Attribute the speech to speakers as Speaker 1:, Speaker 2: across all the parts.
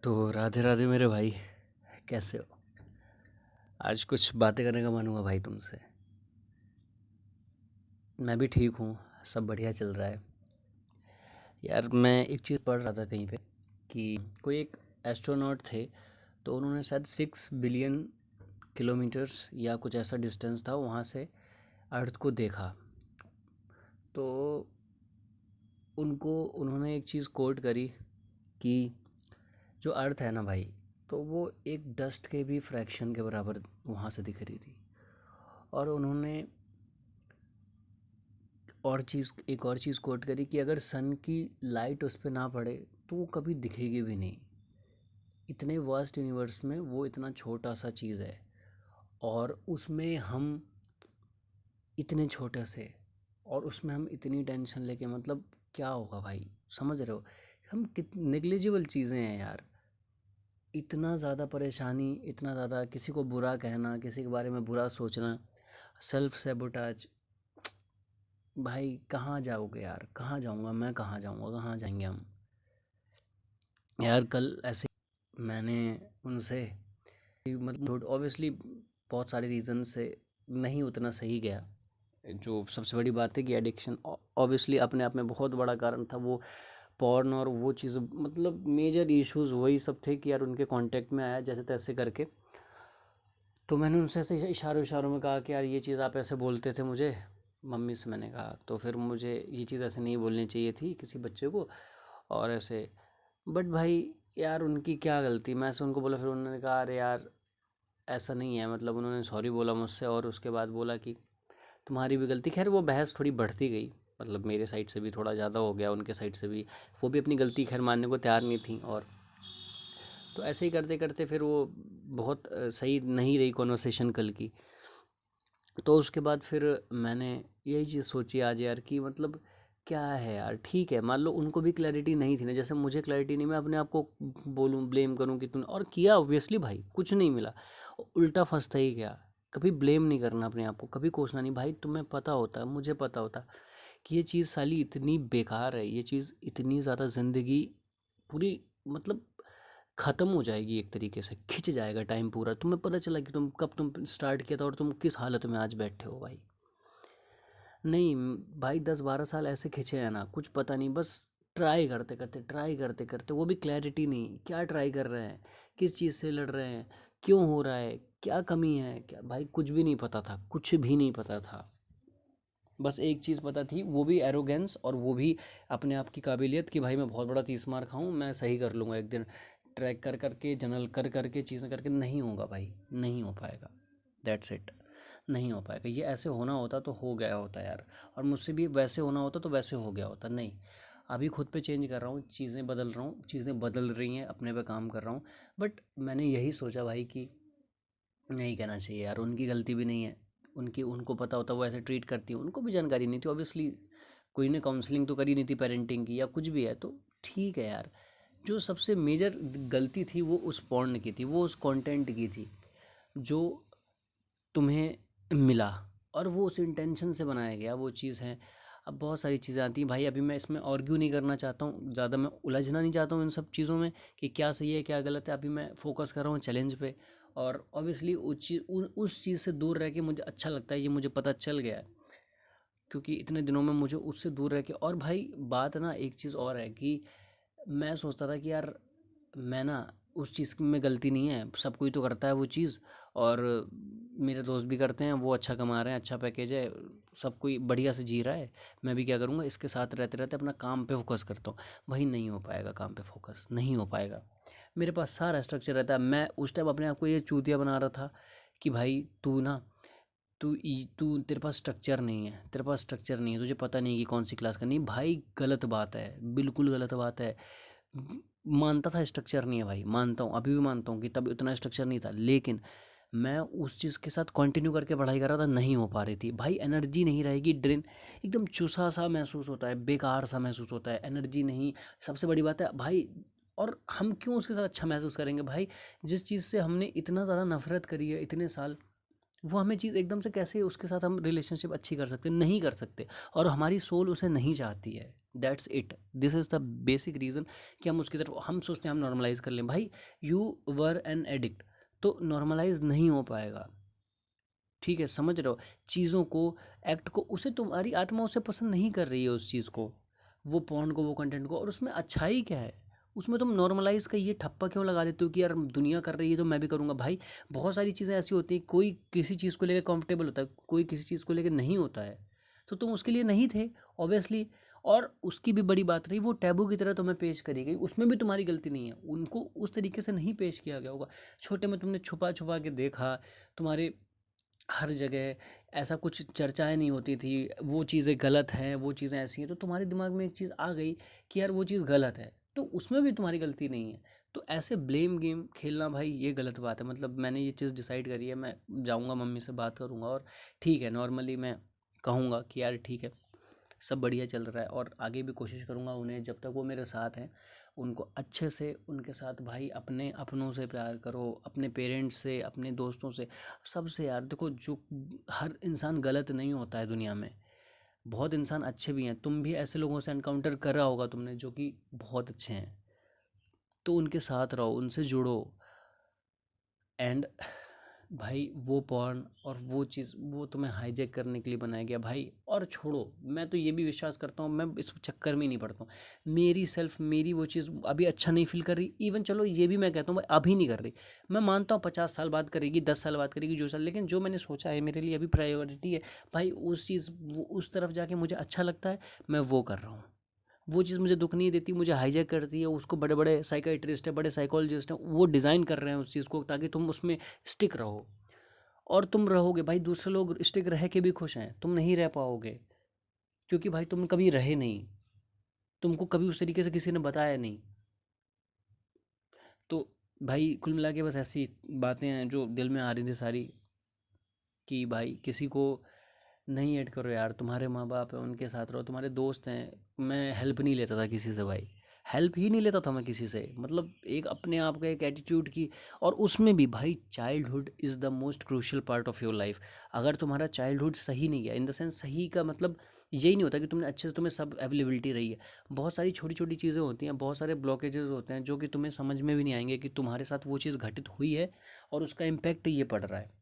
Speaker 1: तो राधे राधे मेरे भाई, कैसे हो? आज कुछ बातें करने का मन हुआ भाई तुमसे। मैं भी ठीक हूँ, सब बढ़िया चल रहा है। यार मैं एक चीज़ पढ़ रहा था कहीं पे कि कोई एक एस्ट्रोनॉट थे, तो उन्होंने शायद 6 बिलियन किलोमीटर्स या कुछ ऐसा डिस्टेंस था वहाँ से अर्थ को देखा। तो उन्होंने एक चीज़ कोट करी कि जो अर्थ है ना भाई, तो वो एक डस्ट के भी फ्रैक्शन के बराबर वहाँ से दिख रही थी। और उन्होंने एक और चीज़ कोट करी कि अगर सन की लाइट उस पर ना पड़े तो वो कभी दिखेगी भी नहीं। इतने वास्ट यूनिवर्स में वो इतना छोटा सा चीज़ है, और उसमें हम इतने छोटे से, और उसमें हम इतनी टेंशन लेके, मतलब क्या होगा भाई, समझ रहे हो? हम कित नेग्लिजिबल चीज़ें हैं यार। इतना ज़्यादा परेशानी, इतना ज़्यादा किसी को बुरा कहना, किसी के बारे में बुरा सोचना, सेल्फ सेबोटाज। भाई कहाँ जाओगे यार? कहाँ जाऊँगा मैं? कहाँ जाऊँगा? कहाँ जाएंगे हम? यार कल ऐसे मैंने उनसे, मतलब ऑब्वियसली बहुत सारे रीज़न से नहीं उतना सही गया। जो सबसे बड़ी बात है कि एडिक्शन ऑब्वियसली अपने आप में बहुत बड़ा कारण था। वो पॉर्न और वो चीज़, मतलब मेजर इश्यूज वही सब थे कि यार उनके कांटेक्ट में आया जैसे तैसे करके। तो मैंने उनसे ऐसे इशारों इशारों में कहा कि यार ये चीज़ आप ऐसे बोलते थे मुझे, मम्मी से मैंने कहा, तो फिर मुझे ये चीज़ ऐसे नहीं बोलनी चाहिए थी किसी बच्चे को, और ऐसे। बट भाई यार उनकी क्या गलती? मैं ऐसे उनको बोला, फिर उन्होंने कहा अरे यार ऐसा नहीं है, मतलब उन्होंने सॉरी बोला मुझसे, और उसके बाद बोला कि तुम्हारी भी गलती। खैर वो बहस थोड़ी बढ़ती गई, मतलब मेरे साइड से भी थोड़ा ज़्यादा हो गया, उनके साइड से भी। वो भी अपनी गलती खैर मानने को तैयार नहीं थी, और तो ऐसे ही करते करते फिर वो बहुत सही नहीं रही कॉन्वर्सेशन कल की। तो उसके बाद फिर मैंने यही चीज़ सोची आज यार कि मतलब क्या है यार, ठीक है मान लो उनको भी क्लैरिटी नहीं थी ना, जैसे मुझे क्लैरिटी नहीं, मैं अपने आप को बोलूँ, ब्लेम करूँ कि तूने और किया। ऑब्वियसली भाई कुछ नहीं मिला, उल्टा फंसता ही गया। कभी ब्लेम नहीं करना अपने आप को, कभी कोसना नहीं। भाई तुम्हें पता होता है, मुझे पता होता कि ये चीज़ साली इतनी बेकार है, ये चीज़ इतनी ज़्यादा ज़िंदगी पूरी, मतलब ख़त्म हो जाएगी, एक तरीके से खिंच जाएगा टाइम पूरा। तुम्हें पता चला कि तुम स्टार्ट किया था और तुम किस हालत में आज बैठे हो भाई। नहीं भाई, 10-12 साल ऐसे खिंचे हैं ना, कुछ पता नहीं, बस ट्राई करते करते, वो भी क्लैरिटी नहीं, क्या ट्राई कर रहे हैं, किस चीज़ से लड़ रहे हैं, क्यों हो रहा है, क्या कमी है, क्या भाई, कुछ भी नहीं पता था, कुछ भी नहीं पता था। बस एक चीज़ पता थी, वो भी एरोगेंस, और वो भी अपने आप की काबिलियत कि भाई मैं बहुत बड़ा 30 मार खाऊं, मैं सही कर लूँगा एक दिन। ट्रैक कर करके, जनरल कर करके, चीज़ें करके नहीं होगा भाई, नहीं हो पाएगा। दैट्स इट, नहीं हो पाएगा। ये ऐसे होना होता तो हो गया होता यार, और मुझसे भी वैसे होना होता तो वैसे हो गया होता। नहीं, अभी खुद पे चेंज कर रहा हूँ, चीज़ें बदल रहा हूँ, चीज़ें बदल रही हैं, अपने पे काम कर रहा हूँ। बट मैंने यही सोचा भाई कि नहीं कहना चाहिए यार, उनकी गलती भी नहीं है। उनकी उनको पता होता वो ऐसे ट्रीट करती है, उनको भी जानकारी नहीं थी ऑब्वियसली। कोई ने काउंसलिंग तो करी नहीं थी पेरेंटिंग की या कुछ भी है, तो ठीक है यार। जो सबसे मेजर गलती थी वो उस पॉर्न की थी, वो उस कंटेंट की थी जो तुम्हें मिला, और वो उस इंटेंशन से बनाया गया वो चीज़ है। अब बहुत सारी चीज़ें आती हैं भाई, अभी मैं इसमें आर्ग्यू नहीं करना चाहता हूँ ज़्यादा, मैं उलझना नहीं चाहता हूँ इन सब चीज़ों में कि क्या सही है क्या गलत है। अभी मैं फोकस कर रहा हूँ चैलेंज पे, और ऑब्वियसली उस चीज़ से दूर रह के मुझे अच्छा लगता है, ये मुझे पता चल गया है, क्योंकि इतने दिनों में मुझे उससे दूर रह के। और भाई बात ना एक चीज़ और है कि मैं सोचता था कि यार मैं ना, उस चीज़ में गलती नहीं है, सब कोई तो करता है वो चीज़, और मेरे दोस्त भी करते हैं, वो अच्छा कमा रहे हैं, अच्छा पैकेज है, सब कोई बढ़िया से जी रहा है, मैं भी क्या करूँगा, इसके साथ रहते रहते अपना काम पे फोकस करता हूँ। वही नहीं हो पाएगा, काम पे फोकस नहीं हो पाएगा। मेरे पास सारा स्ट्रक्चर रहता है, मैं उस टाइम अपने आप को ये चूतिया बना रहा था कि भाई तू ना, तू तेरे पास स्ट्रक्चर नहीं है, तेरे पास स्ट्रक्चर नहीं है, तुझे पता नहीं कि कौन सी क्लास करनी है। भाई गलत बात है, बिल्कुल गलत बात है। मानता था स्ट्रक्चर नहीं है भाई, मानता हूँ, अभी भी मानता हूँ कि तब उतना स्ट्रक्चर नहीं था, लेकिन मैं उस चीज़ के साथ कंटिन्यू करके पढ़ाई कर रहा था, नहीं हो पा रही थी भाई। एनर्जी नहीं रहेगी, ड्रेन, एकदम चूसा सा महसूस होता है, बेकार सा महसूस होता है, एनर्जी नहीं। सबसे बड़ी बात है भाई, और हम क्यों उसके साथ अच्छा महसूस करेंगे भाई? जिस चीज़ से हमने इतना ज़्यादा नफरत करी है इतने साल, वो हमें चीज़ एकदम से कैसे उसके साथ हम रिलेशनशिप अच्छी कर सकते हैं? नहीं कर सकते, और हमारी सोल उसे नहीं चाहती है, that's it, this is the basic reason कि हम उसकी तरफ हम सोचते हैं हम नॉर्मलाइज़ कर लें। भाई यू वर एन एडिक्ट, तो नॉर्मलाइज़ नहीं हो पाएगा, ठीक है, समझ रहे हो चीज़ों को, एक्ट को, उसे तुम्हारी आत्मा उसे पसंद नहीं कर रही है उस चीज़ को, वो पॉर्न को, वो कंटेंट को, और उसमें अच्छाई क्या है? उसमें तुम नॉर्मलाइज का ये ठप्पा क्यों लगा देते हो कि यार दुनिया कर रही है तो मैं भी करूँगा? भाई बहुत सारी चीज़ें ऐसी होती हैं, कोई किसी चीज़ को लेकर कंफर्टेबल होता है, कोई किसी चीज़ को लेकर नहीं होता है, तो तुम उसके लिए नहीं थे ऑब्वियसली। और उसकी भी बड़ी बात रही, वो टैबू की तरह तुम्हें पेश करी गई, उसमें भी तुम्हारी गलती नहीं है, उनको उस तरीके से नहीं पेश किया गया होगा। छोटे में तुमने छुपा छुपा के देखा, तुम्हारे हर जगह ऐसा कुछ चर्चाएँ नहीं होती थी, वो चीज़ें गलत हैं, वो चीज़ें ऐसी हैं, तो तुम्हारे दिमाग में एक चीज़ आ गई कि यार वो चीज़ गलत है, तो उसमें भी तुम्हारी गलती नहीं है। तो ऐसे ब्लेम गेम खेलना भाई ये गलत बात है। मतलब मैंने ये चीज़ डिसाइड करी है, मैं जाऊँगा मम्मी से बात करूँगा और ठीक है, नॉर्मली मैं कहूँगा कि यार ठीक है, सब बढ़िया चल रहा है, और आगे भी कोशिश करूँगा उन्हें, जब तक वो मेरे साथ हैं, उनको अच्छे से, उनके साथ भाई अपने अपनों से प्यार करो, अपने पेरेंट्स से, अपने दोस्तों से, सबसे। यार देखो, जो हर इंसान गलत नहीं होता है दुनिया में, बहुत इंसान अच्छे भी हैं, तुम भी ऐसे लोगों से एनकाउंटर करा होगा तुमने जो कि बहुत अच्छे हैं, तो उनके साथ रहो, उनसे जुड़ो। एंड भाई वो पॉर्न और वो चीज़, वो तुम्हें हाईजैक करने के लिए बनाया गया भाई, और छोड़ो। मैं तो ये भी विश्वास करता हूँ, मैं इस चक्कर में ही नहीं पड़ता हूँ। मेरी सेल्फ, मेरी वो चीज़ अभी अच्छा नहीं फील कर रही, इवन चलो ये भी मैं कहता हूँ भाई अभी नहीं कर रही, मैं मानता हूँ 50 साल बाद करेगी, 10 साल बाद करेगी, जो साल, लेकिन जो मैंने सोचा है मेरे लिए अभी प्रायोरिटी है भाई, उस चीज़, उस तरफ जाके मुझे अच्छा लगता है, मैं वो कर रहा हूँ। वो चीज़ मुझे दुख नहीं देती, मुझे हाईजैक करती है, उसको बड़े बड़े साइकाइट्रिस्ट है, बड़े साइकोलॉजिस्ट हैं, वो डिज़ाइन कर रहे हैं उस चीज़ को ताकि तुम उसमें स्टिक रहो। और तुम रहोगे भाई, दूसरे लोग स्टिक रह के भी खुश हैं, तुम नहीं रह पाओगे, क्योंकि भाई तुम कभी रहे नहीं, तुमको कभी उस तरीके से किसी ने बताया नहीं। तो भाई कुल मिला के बस ऐसी बातें हैं जो दिल में आ रही थी सारी, कि भाई किसी को नहीं ऐड करो यार, तुम्हारे माँ बाप हैं उनके साथ रहो, तुम्हारे दोस्त हैं। मैं हेल्प नहीं लेता था किसी से भाई, हेल्प ही नहीं लेता था मैं किसी से, मतलब एक अपने आप का एक एटीट्यूड की। और उसमें भी भाई childhood is the most crucial part of your life. अगर तुम्हारा चाइल्डहुड सही नहीं गया, इन द सेंस सही का मतलब यही नहीं होता कि तुमने अच्छे से, तुम्हें सब अवेलेबिलिटी रही है, बहुत सारी छोटी छोटी चीज़ें होती हैं, बहुत सारे ब्लॉकेजेस होते हैं जो कि तुम्हें समझ में भी नहीं आएंगे कि तुम्हारे साथ वो चीज़ घटित हुई है और उसका इम्पैक्ट ये पड़ रहा है।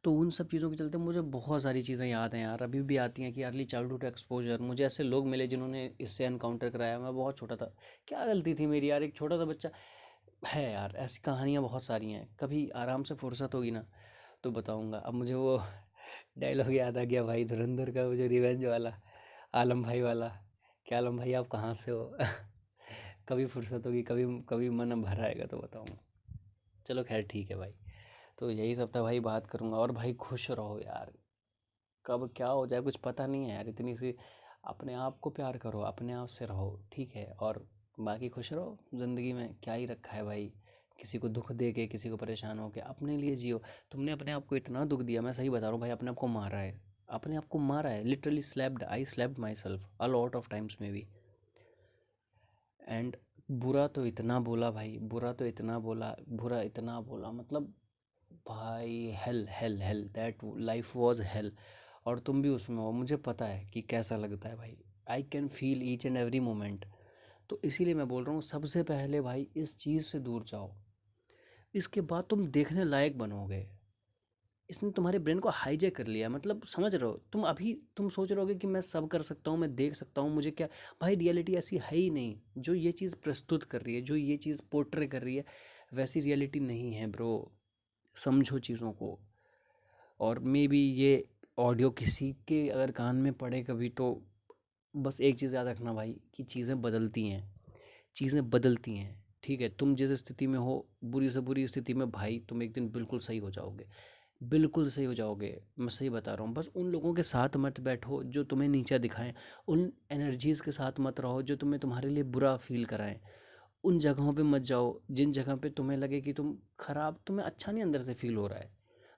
Speaker 1: तो उन सब चीज़ों के चलते मुझे बहुत सारी चीज़ें याद हैं यार, अभी भी आती हैं कि अर्ली चाइल्डहुड एक्सपोजर, मुझे ऐसे लोग मिले जिन्होंने इससे एनकाउंटर कराया, मैं बहुत छोटा था, क्या गलती थी मेरी यार, एक छोटा सा बच्चा है यार। ऐसी कहानियाँ बहुत सारी हैं, कभी आराम से फुर्सत होगी ना तो बताऊँगा। अब मुझे वो डायलॉग याद आ गया भाई धुरंधर का, वो जो रिवेंज वाला, आलम भाई वाला, क्या आलम भाई आप कहाँ से हो? कभी फुर्सत होगी, कभी कभी मन भर आएगा तो बताऊँगा। चलो खैर ठीक है भाई, तो यही सब था भाई, बात करूँगा। और भाई खुश रहो यार, कब क्या हो जाए कुछ पता नहीं है यार, इतनी सी अपने आप को प्यार करो, अपने आप से रहो, ठीक है, और बाकी खुश रहो। ज़िंदगी में क्या ही रखा है भाई, किसी को दुख दे के, किसी को परेशान हो के, अपने लिए जियो। तुमने अपने आप को इतना दुख दिया, मैं सही बता रहा हूँ भाई, अपने आप को मारा है, अपने आप को मारा है, literally slapped, I slapped my self a lot of times may be. And बुरा तो इतना बोला भाई, बुरा तो इतना बोला, बुरा इतना बोला, मतलब भाई hello hello hello, that life was hello. और तुम भी उसमें हो, मुझे पता है कि कैसा लगता है भाई, I can feel each and every moment. तो इसीलिए मैं बोल रहा हूँ, सबसे पहले भाई इस चीज़ से दूर जाओ, इसके बाद तुम देखने लायक बनोगे। इसने तुम्हारे ब्रेन को हाईजैक कर लिया, मतलब समझ रहे हो, तुम अभी तुम सोच रहे होगे कि मैं सब कर सकता हूँ, मैं देख सकता हूँ, मुझे क्या। भाई रियलिटी ऐसी है ही नहीं, जो ये चीज़ प्रस्तुत कर रही है, जो ये चीज़ पोर्ट्रे कर रही है, वैसी रियलिटी नहीं है ब्रो। समझो चीज़ों को। और मे बी ये ऑडियो किसी के अगर कान में पड़े कभी, तो बस एक चीज़ याद रखना भाई, कि चीज़ें बदलती हैं, चीज़ें बदलती हैं, ठीक है। तुम जिस स्थिति में हो, बुरी से बुरी स्थिति में भाई, तुम एक दिन बिल्कुल सही हो जाओगे, बिल्कुल सही हो जाओगे, मैं सही बता रहा हूँ। बस उन लोगों के साथ मत बैठो जो तुम्हें नीचा दिखाएं, उन एनर्जीज़ के साथ मत रहो जो तुम्हें, तुम्हारे लिए बुरा फील कराएं। उन जगहों पे मत जाओ जिन जगह पे तुम्हें लगे कि तुम खराब, तुम्हें अच्छा नहीं अंदर से फील हो रहा है,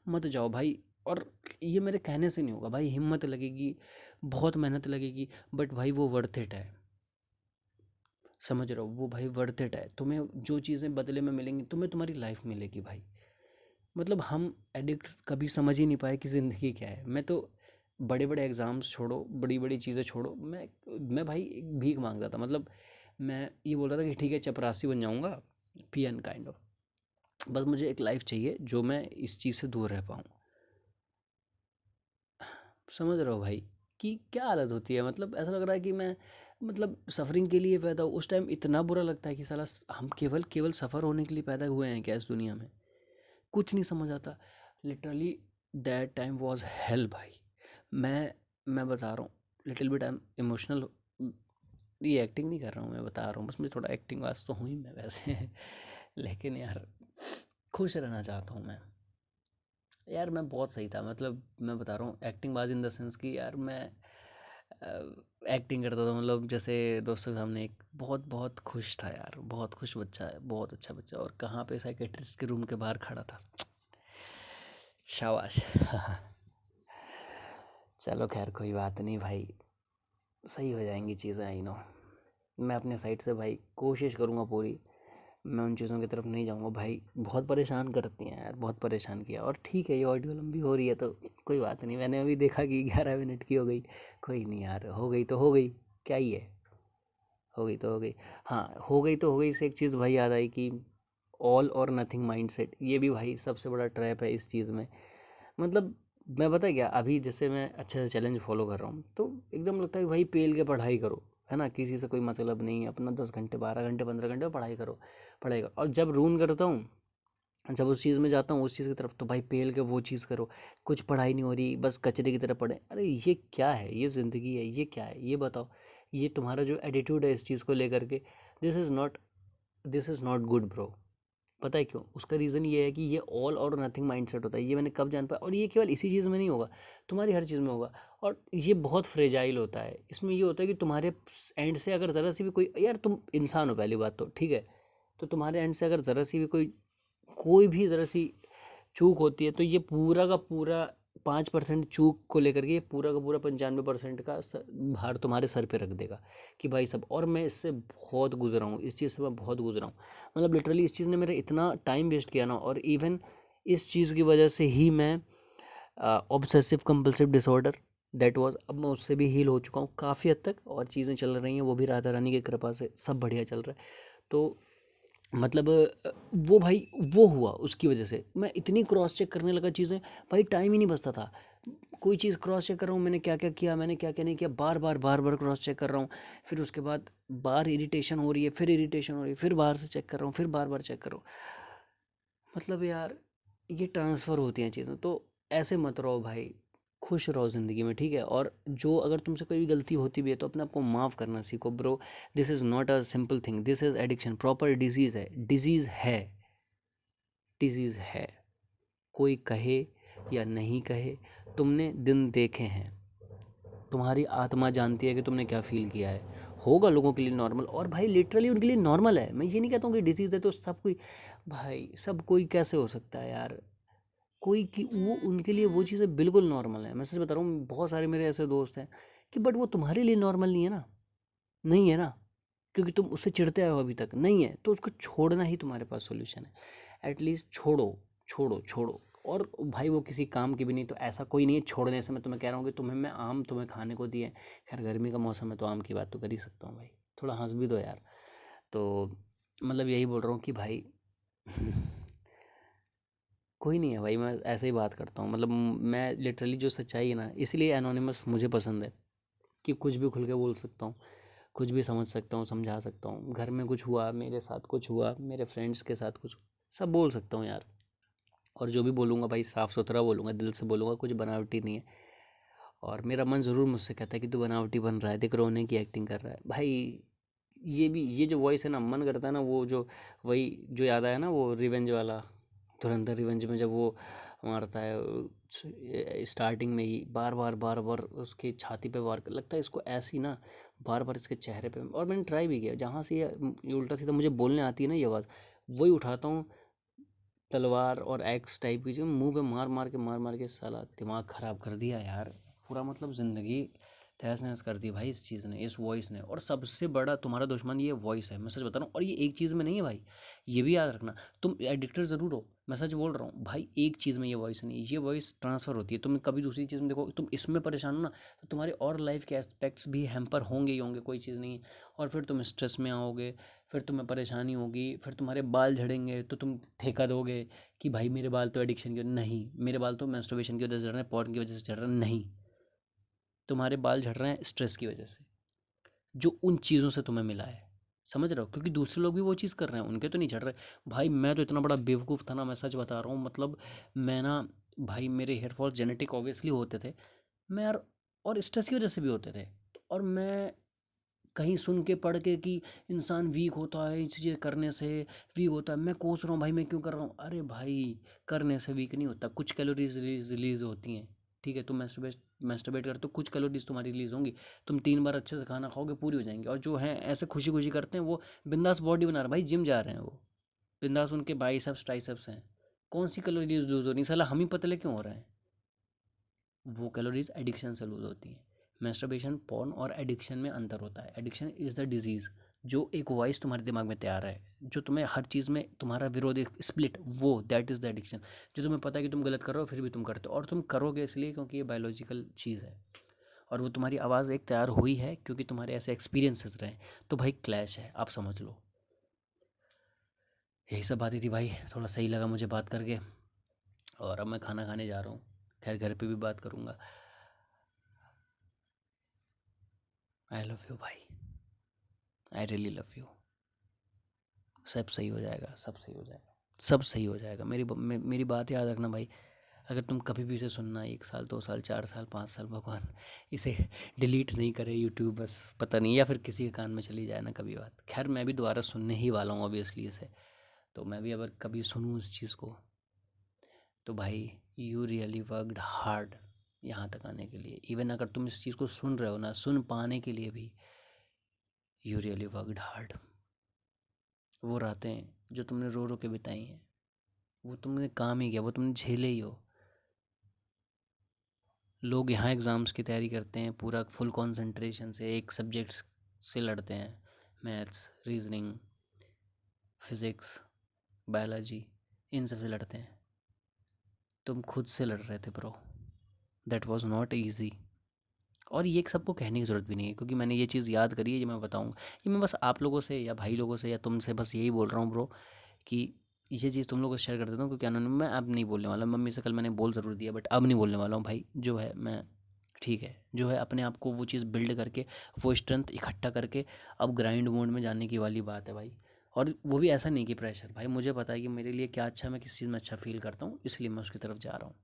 Speaker 1: मत जाओ भाई। और ये मेरे कहने से नहीं होगा भाई, हिम्मत लगेगी, बहुत मेहनत लगेगी, बट भाई वो वर्थ इट है। समझ रहे हो, वो भाई वर्थ इट है, तुम्हें जो चीज़ें बदले में मिलेंगी, तुम्हें तुम्हारी लाइफ मिलेगी भाई। मतलब हम एडिक्ट कभी समझ ही नहीं पाए कि ज़िंदगी क्या है। मैं तो बड़े बड़े एग्ज़ाम्स छोड़ो, बड़ी बड़ी चीज़ें छोड़ो, मैं भाई एक भीख मांगता था। मतलब मैं ये बोल रहा था कि ठीक है चपरासी बन जाऊँगा, पियन काइंड ऑफ, बस मुझे एक लाइफ चाहिए जो मैं इस चीज़ से दूर रह पाऊँ। समझ रहे हो भाई कि क्या हालत होती है? मतलब ऐसा लग रहा है कि मैं मतलब सफ़रिंग के लिए पैदा हूँ। उस टाइम इतना बुरा लगता है कि साला हम केवल केवल सफ़र होने के लिए पैदा हुए हैं क्या इस दुनिया में? कुछ नहीं समझ आता। Literally that time was hello भाई। मैं बता रहा हूँ, little bit I am emotional. ये एक्टिंग नहीं कर रहा हूँ, मैं बता रहा हूँ, बस मैं थोड़ा एक्टिंग वास तो हूँ ही मैं वैसे लेकिन यार खुश रहना चाहता हूँ मैं। यार मैं बहुत सही था, मतलब मैं बता रहा हूँ एक्टिंग बाज इन द सेंस कि यार मैं एक्टिंग करता था, मतलब जैसे दोस्तों के सामने एक बहुत बहुत खुश था यार, बहुत खुश बच्चा है, बहुत अच्छा बच्चा, और कहाँ पे साइकेट्रिस्ट के रूम के बाहर खड़ा था। शाबाश चलो खैर कोई बात नहीं भाई, सही हो जाएंगी चीज़ें, आई नो। मैं अपने साइड से भाई कोशिश करूँगा पूरी, मैं उन चीज़ों की तरफ नहीं जाऊँगा भाई। बहुत परेशान करती हैं यार, बहुत परेशान किया। और ठीक है ये ऑडियो लंबी हो रही है तो कोई बात नहीं, मैंने अभी देखा कि 11 मिनट की हो गई। कोई नहीं यार, हो गई तो हो गई, क्या ही है, हो गई तो हो गई। हाँ हो गई तो हो गई, से एक चीज़ भाई याद आई कि ऑल और नथिंग माइंडसेट, ये भी भाई सबसे बड़ा ट्रैप है इस चीज़ में। मतलब मैं पता है क्या, अभी जैसे मैं अच्छे से चैलेंज फॉलो कर रहा हूँ तो एकदम लगता है कि भाई पेल के पढ़ाई करो, है ना, किसी से कोई मतलब नहीं है, अपना 10 घंटे 12 घंटे 15 घंटे पढ़ाई करो, पढ़ाई करो। और जब रून करता हूँ, जब उस चीज़ में जाता हूँ उस चीज़ की तरफ, तो भाई पेल के वो चीज़ करो, कुछ पढ़ाई नहीं हो रही, बस कचरे की तरफ पढ़े। अरे ये क्या है, ये ज़िंदगी है, ये क्या है, ये बताओ। ये तुम्हारा जो एटीट्यूड है इस चीज़ को लेकर के, this is not good bro. पता है क्यों? उसका रीज़न ये है कि ये ऑल और नथिंग माइंडसेट होता है, ये मैंने कब जान पाया। और ये केवल इसी चीज़ में नहीं होगा, तुम्हारी हर चीज़ में होगा। और ये बहुत फ्रेजाइल होता है, इसमें ये होता है कि तुम्हारे एंड से अगर ज़रा सी भी कोई, यार तुम इंसान हो पहली बात तो, ठीक है, तो तुम्हारे एंड से अगर ज़रा सी भी कोई कोई भी ज़रा सी चूक होती है तो ये पूरा का पूरा 5% चूक को लेकर के ये पूरा का पूरा 95% का भार तुम्हारे सर पे रख देगा कि भाई सब। और मैं इससे बहुत गुजरा हूँ, इस चीज़ से मैं बहुत गुजरा हूँ। मतलब लिटरली इस चीज़ ने मेरा इतना टाइम वेस्ट किया ना, और इवन इस चीज़ की वजह से ही मैं obsessive compulsive disorder that was, अब मैं उससे भी हील हो चुका हूँ काफ़ी हद तक, और चीज़ें चल रही हैं वो भी राधा रानी की कृपा से सब बढ़िया चल रहा है। तो मतलब वो भाई वो हुआ, उसकी वजह से मैं इतनी क्रॉस चेक करने लगा चीज़ें, भाई टाइम ही नहीं बचता था। कोई चीज़ क्रॉस चेक कर रहा हूँ, मैंने क्या क्या किया, मैंने क्या क्या नहीं किया, बार बार बार बार क्रॉस चेक कर रहा हूँ। फिर उसके बाद बार इरिटेशन हो रही है, फिर इरिटेशन हो रही है, फिर बाहर से चेक कर रहा हूँ, फिर बार बार चेक कर रहा हूँ। मतलब यार ये ट्रांसफ़र होती हैं चीज़ें, तो ऐसे मत रहो भाई, खुश रहो ज़िंदगी में, ठीक है। और जो अगर तुमसे कोई भी गलती होती भी है तो अपने आप को माफ़ करना सीखो bro. This is not a simple thing, this is addiction, proper disease है, डिजीज़ है, डिजीज़ है। कोई कहे या नहीं कहे, तुमने दिन देखे हैं, तुम्हारी आत्मा जानती है कि तुमने क्या फ़ील किया है। होगा लोगों के लिए नॉर्मल, और भाई लिटरली उनके लिए नॉर्मल है। मैं ये नहीं कहता हूँ कि डिसीज़ है तो सब कोई, भाई सब कोई कैसे हो सकता है यार, कोई कि वो उनके लिए वो चीज़ें बिल्कुल नॉर्मल है। मैं सच बता रहा हूँ, बहुत सारे मेरे ऐसे दोस्त हैं कि बट वो तुम्हारे लिए नॉर्मल नहीं है ना, नहीं है ना, क्योंकि तुम उससे चिढ़ते आए हो अभी तक, नहीं है तो उसको छोड़ना ही तुम्हारे पास सॉल्यूशन है। एटलीस्ट छोड़ो, छोड़ो छोड़ो। और भाई वो किसी काम की भी नहीं, तो ऐसा कोई नहीं है छोड़ने से। मैं तुम्हें कह रहा हूँ कि तुम्हें मैं आम तुम्हें खाने को दिए, खैर गर्मी का मौसम है तो आम की बात तो कर ही सकता हूँ भाई, थोड़ा हंस भी दो यार। तो मतलब यही बोल रहा हूँ कि भाई कोई नहीं है भाई, मैं ऐसे ही बात करता हूँ। मतलब मैं लिटरली जो सच्चाई है ना, इसलिए एनोनिमस मुझे पसंद है कि कुछ भी खुल के बोल सकता हूँ, कुछ भी समझ सकता हूँ, समझा सकता हूँ। घर में कुछ हुआ, मेरे साथ कुछ हुआ, मेरे फ्रेंड्स के साथ कुछ, सब बोल सकता हूँ यार। और जो भी बोलूँगा भाई साफ़ सुथरा बोलूँगा, दिल से बोलूँगा, कुछ बनावटी नहीं है। और मेरा मन ज़रूर मुझसे कहता है कि तू बनावटी बन रहा है, देख रोने की एक्टिंग कर रहा है भाई। ये भी, ये जो वॉइस है ना, मन करता है ना वो जो, वही जो याद आया ना वो रिवेंज वाला, धुरंधर रिवेंज में जब वो मारता है स्टार्टिंग में ही बार बार उसकी छाती पे वार लगता है इसको ऐसी ना, बार बार इसके चेहरे पे। और मैंने ट्राई भी किया, जहाँ से ये उल्टा सीधा मुझे बोलने आती है ना ये आवाज़, वही उठाता हूँ, तलवार और एक्स टाइप की चीज़ मुंह पे मार मार के साला दिमाग ख़राब कर दिया यार पूरा। मतलब ज़िंदगी तहस नहस कर दी भाई इस चीज़ ने, इस वॉइस ने। और सबसे बड़ा तुम्हारा दुश्मन ये वॉइस है, मैं सच बता रहा हूँ। और ये एक चीज़ में नहीं है भाई, ये भी याद रखना। तुम एडिक्टर ज़रूर हो, मैं सच बोल रहा हूँ भाई, एक चीज़ में ये वॉइस नहीं, ये वॉइस ट्रांसफ़र होती है। तुम कभी दूसरी चीज़ में देखो, तुम इसमें परेशान हो ना, तो तुम्हारे और लाइफ के एस्पेक्ट्स भी हैम्पर होंगे ही होंगे, कोई चीज़ नहीं है। और फिर तुम स्ट्रेस में आओगे, फिर तुम्हें परेशानी होगी, फिर तुम्हारे बाल झड़ेंगे तो तुम ठेका दोगे कि भाई मेरे बाल तो एडिक्शन की, नहीं, मेरे बाल तो मैस्टरबेशन की वजह से झड़ रहे हैं, पॉर्न की वजह से झड़ रहे हैं, नहीं, तुम्हारे बाल झड़ रहे हैं स्ट्रेस की वजह से, जो उन चीज़ों से तुम्हें मिला है। समझ रहे हो? क्योंकि दूसरे लोग भी वो चीज़ कर रहे हैं, उनके तो नहीं झड़ रहे। भाई मैं तो इतना बड़ा बेवकूफ़ था ना, मैं सच बता रहा हूँ, मतलब मैं ना, भाई मेरे हेयर फॉल जेनेटिक ऑब्वियसली होते थे, मैं यार, और स्ट्रेस की वजह से भी होते थे। और मैं कहीं सुन के पढ़ के कि इंसान वीक होता है इस चीज़ें करने से, वीक होता है, मैं कोस रहा हूँ भाई, मैं क्यों कर रहा हूँ? अरे भाई, करने से वीक नहीं होता, कुछ कैलोरीज रिलीज होती हैं, ठीक है? तुम मैस्टरबेट करते हो, कुछ कैलोरीज तुम्हारी रिलीज होंगी, तुम 3 बार अच्छे से खाना खाओगे, पूरी हो जाएंगी। और जो हैं ऐसे खुशी खुशी करते हैं, वो बिंदास बॉडी बना रहे हैं भाई, जिम जा रहे हैं वो, बिंदास उनके बाइसेप्स ट्राइसेप्स हैं, कौन सी कैलोरीज लूज हो रही, साला हम ही पतले क्यों हो रहे हैं? वो कैलोरीज एडिक्शन से लूज होती हैं। मैस्टरबेशन, पॉर्न और एडिक्शन में अंतर होता है। एडिक्शन इज़ द डिजीज़, जो एक वॉइस तुम्हारे दिमाग में तैयार है, जो तुम्हें हर चीज़ में तुम्हारा विरोधी स्प्लिट, वो दैट इज़ द एडिक्शन। जो तुम्हें पता है कि तुम गलत कर रहे हो, फिर भी तुम करते हो, और तुम करोगे इसलिए क्योंकि ये बायोलॉजिकल चीज़ है। और वो तुम्हारी आवाज़ एक तैयार हुई है क्योंकि तुम्हारे ऐसे एक्सपीरियंसेस रहे। तो भाई क्लैश है, आप समझ लो। यही सब बातें थी भाई, थोड़ा सही लगा मुझे बात करके। और अब मैं खाना खाने जा रहा हूँ, खैर घर पे भी बात करूँगा। आई लव यू भाई, आई रियली लव यू। सब सही हो जाएगा, सब सही हो जाएगा, सब सही हो जाएगा। मेरी बात याद रखना भाई। अगर तुम कभी भी इसे सुनना, 1 साल, 2 साल, 4 साल, 5 साल, भगवान इसे डिलीट नहीं करे यूट्यूब, बस पता नहीं, या फिर किसी के कान में चली जाए ना कभी बात। खैर मैं भी दोबारा सुनने ही वाला हूँ ऑब्वियसली इसे, तो मैं भी अगर कभी सुनूँ इस चीज़ को, तो भाई यू रियली वर्कड हार्ड यहाँ तक आने के लिए। इवन अगर तुम इस चीज़ को सुन रहे हो ना, सुन पाने के लिए भी यू रियली वर्कड हार्ड। वो रातें जो तुमने रो रो के बिताई हैं, वो तुमने काम ही किया, वो तुमने झेले ही हो। लोग यहाँ एग्ज़ाम्स की तैयारी करते हैं पूरा फुल कंसंट्रेशन से, एक सब्जेक्ट्स से लड़ते हैं, मैथ्स, रीजनिंग, फिज़िक्स, बायोलॉजी, इन सब से लड़ते हैं। तुम खुद से लड़ रहे थे bro, that was not easy. और ये एक सबको कहने की ज़रूरत भी नहीं है, क्योंकि मैंने ये चीज़ याद करी है, ये मैं बताऊँगा। ये मैं बस आप लोगों से या भाई लोगों से या तुमसे बस यही बोल रहा हूँ ब्रो, कि ये चीज़ तुम लोगों से शेयर कर देता हूँ, क्योंकि अनोनिम मैं अब नहीं बोलने वाला। मम्मी से कल मैंने बोल ज़रूर दिया, बट अब नहीं बोलने वाला हूँ भाई। जो है मैं, ठीक है, जो है अपने आप को वो चीज़ बिल्ड करके, वो स्ट्रेंथ इकट्ठा करके अब ग्राइंड मोड में जाने की वाली बात है भाई। और वो भी ऐसा नहीं कि प्रेशर, भाई मुझे पता है कि मेरे लिए क्या अच्छा, मैं किस चीज़ में अच्छा फील करता हूँ, इसलिए मैं उसकी तरफ जा रहा हूँ।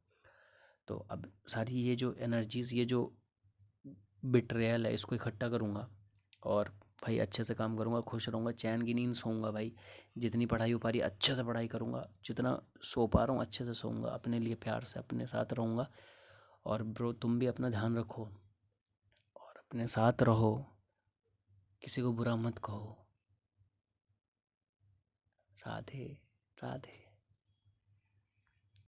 Speaker 1: तो अब सारी ये जो एनर्जीज़, ये जो बिट्रेयल है, इसको इकट्ठा करूँगा, और भाई अच्छे से काम करूँगा, खुश रहूँगा, चैन की नींद सोऊंगा भाई। जितनी पढ़ाई हो पा रही है अच्छे से पढ़ाई करूँगा, जितना सो पा रहा हूँ अच्छे से सोऊंगा, अपने लिए प्यार से अपने साथ रहूँगा। और ब्रो तुम भी अपना ध्यान रखो और अपने साथ रहो, किसी को बुरा मत कहो। राधे राधे।